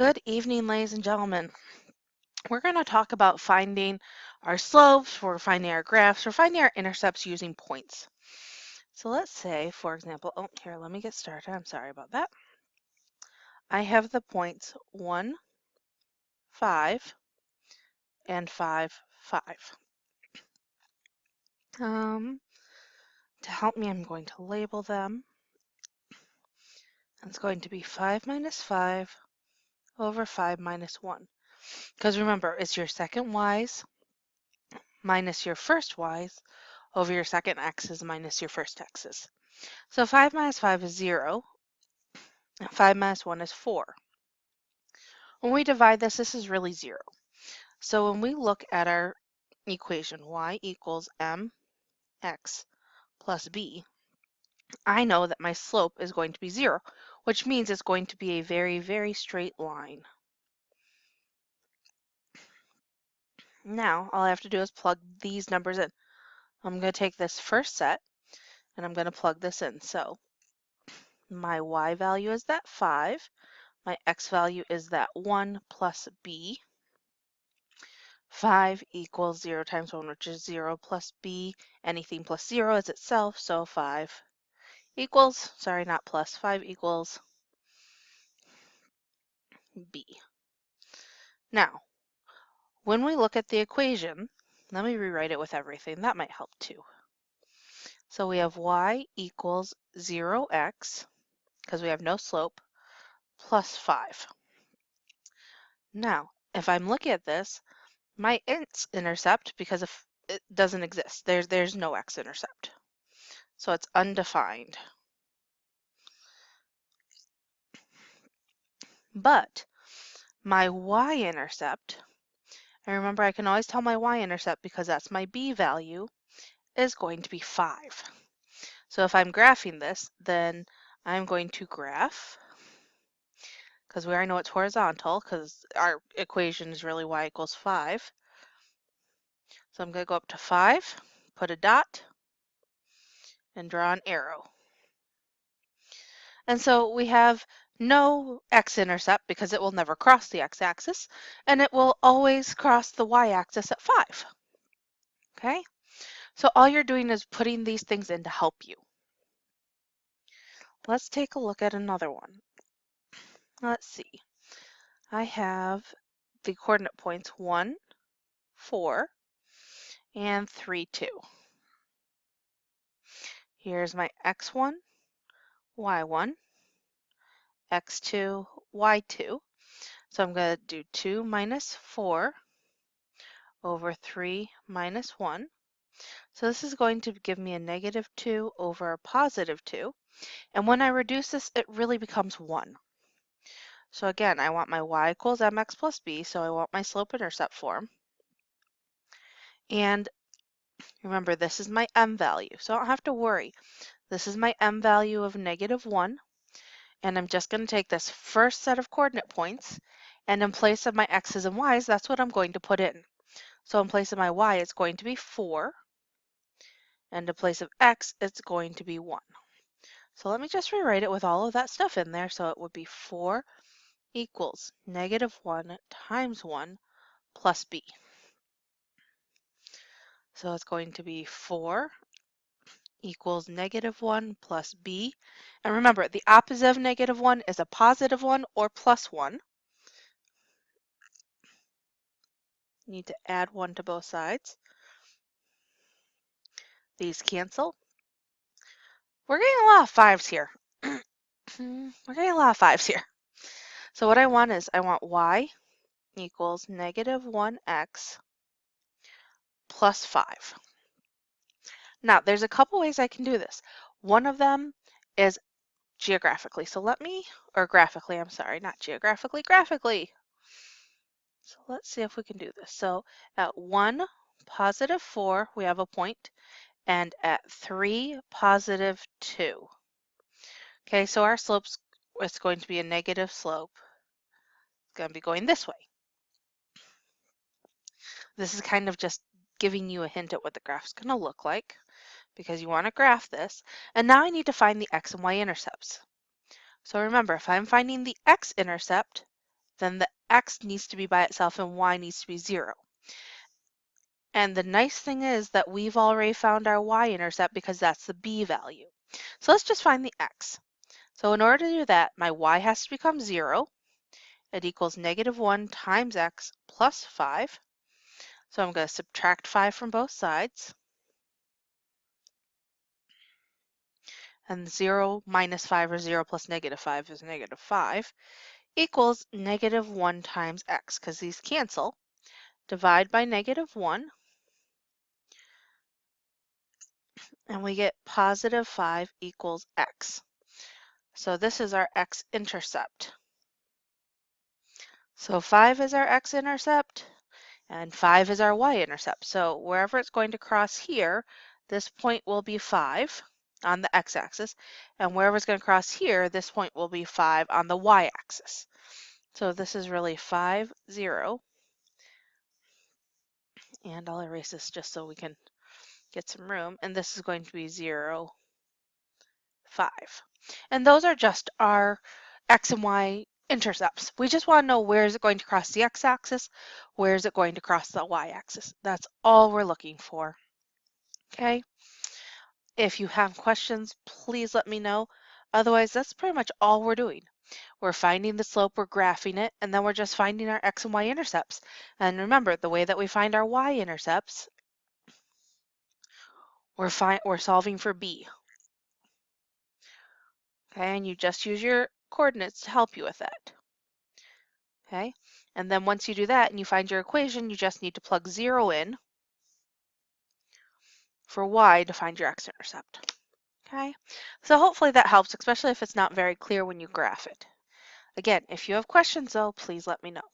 Good evening, ladies and gentlemen. We're going to talk about finding our slopes, we're finding our graphs, we're finding our intercepts using points. So let's say, for example, oh, here, let me get started. I'm sorry about that. I have the points 1, 5, and 5, 5. To help me, I'm going to label them. It's going to be 5 minus 5 over 5 minus 1. Because remember, it's your second y's minus your first y's over your second x's minus your first x's. So 5 minus 5 is 0, and 5 minus 1 is 4. When we divide this, this is really 0. So when we look at our equation, y equals mx plus b, I know that my slope is going to be 0, which means it's going to be a very, very straight line. Now, all I have to do is plug these numbers in. I'm going to take this first set, and I'm going to plug this in. So my y value is that 5. My x value is that 1 plus b. 5 equals 0 times 1, which is 0 plus b. Anything plus 0 is itself, so 5 equals, sorry, not plus, 5 equals b. Now, when we look at the equation, let me rewrite it with everything. That might help too. So we have y equals 0x, because we have no slope, plus 5. Now, if I'm looking at this, my x-intercept, because if it doesn't exist, there's no x-intercept. So it's undefined. But my y-intercept, and remember I can always tell my y-intercept because that's my b value, is going to be 5. So if I'm graphing this, then I'm going to graph, because we already know it's horizontal, because our equation is really y equals 5. So I'm going to go up to 5, put a dot, and draw an arrow. And so we have no x-intercept because it will never cross the x-axis, and it will always cross the y-axis at 5. Okay? So all you're doing is putting these things in to help you. Let's take a look at another one. Let's see. I have the coordinate points 1, 4, and 3, 2. Here's my x1, y1, x2, y2. So I'm going to do 2 minus 4 over 3 minus 1. So this is going to give me a negative 2 over a positive 2. And when I reduce this, it really becomes 1. So again, I want my y equals mx plus b, so I want my slope-intercept form. And remember, this is my m value, so I don't have to worry. This is my m value of negative 1, and I'm just going to take this first set of coordinate points, and in place of my x's and y's, that's what I'm going to put in. So in place of my y, it's going to be 4, and in place of x, it's going to be 1. So let me just rewrite it with all of that stuff in there. So it would be 4 equals negative 1 times 1 plus b. So it's going to be 4 equals negative 1 plus b. And remember, the opposite of negative 1 is a positive 1 or plus 1. You need to add 1 to both sides. These cancel. We're getting a lot of 5s here. We're getting a lot of 5s here. So what I want is I want y equals negative 1x plus 5. Now, there's a couple ways I can do this. One of them is geographically. So let me, or graphically, I'm sorry, not geographically, graphically. So let's see if we can do this. So at 1, positive 4, we have a point, and at 3, positive 2. Okay, so our slope's it's going to be a negative slope. It's going to be going this way. This is kind of just giving you a hint at what the graph's going to look like, because you want to graph this. And now I need to find the x and y intercepts. So remember, if I'm finding the x-intercept, then the x needs to be by itself and y needs to be 0. And the nice thing is that we've already found our y-intercept because that's the b value. So let's just find the x. So in order to do that, my y has to become 0. It equals -1 times x plus 5. So I'm going to subtract 5 from both sides. And 0 minus 5 or 0 plus -5 is -5 equals -1 times x, because these cancel. Divide by -1, and we get +5 equals x. So this is our x-intercept. So 5 is our x-intercept, and 5 is our y-intercept. So wherever it's going to cross here, this point will be 5 on the x-axis, and wherever it's going to cross here, this point will be 5 on the y-axis. So this is really 5, 0, and I'll erase this just so we can get some room, and this is going to be 0, 5. And those are just our x and y intercepts. We just want to know where is it going to cross the x-axis, where is it going to cross the y-axis. That's all we're looking for. Okay? If you have questions, please let me know. Otherwise, that's pretty much all we're doing. We're finding the slope, we're graphing it, and then we're just finding our x and y intercepts. And remember, the way that we find our y intercepts, we're solving for b. Okay, and you just use your coordinates to help you with that. Okay, and then once you do that and you find your equation, you just need to plug 0 in for y to find your x-intercept. Okay, so hopefully that helps, especially if it's not very clear when you graph it. Again, if you have questions though, please let me know.